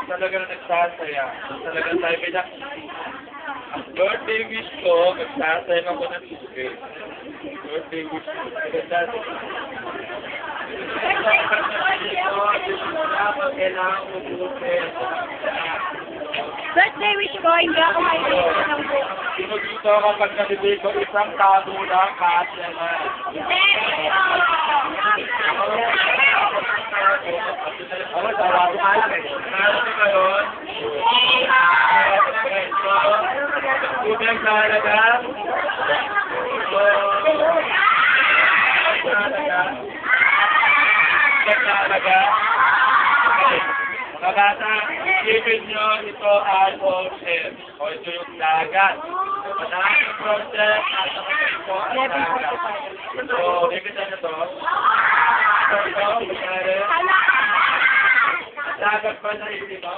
talaga na nagsasaya. Talaga tayo pinak. Ang birthday wish ko, magsasaya ako ng tubig. Birthday wish ko, magsasaya. Birthday wish ko, hindi ako may ng book. Sino dito kapag nabibig ko isang tago lang, kasya na. Ako, tawa ko lang eh. Meron ko ba yun? Tubig na halaga? Talaga. Mga bata, isipin nyo ito ay ocean. O ito yung dagat. Maraming project at ito ang dagat. So, ibitan na to. Ito, dagat pa na ito.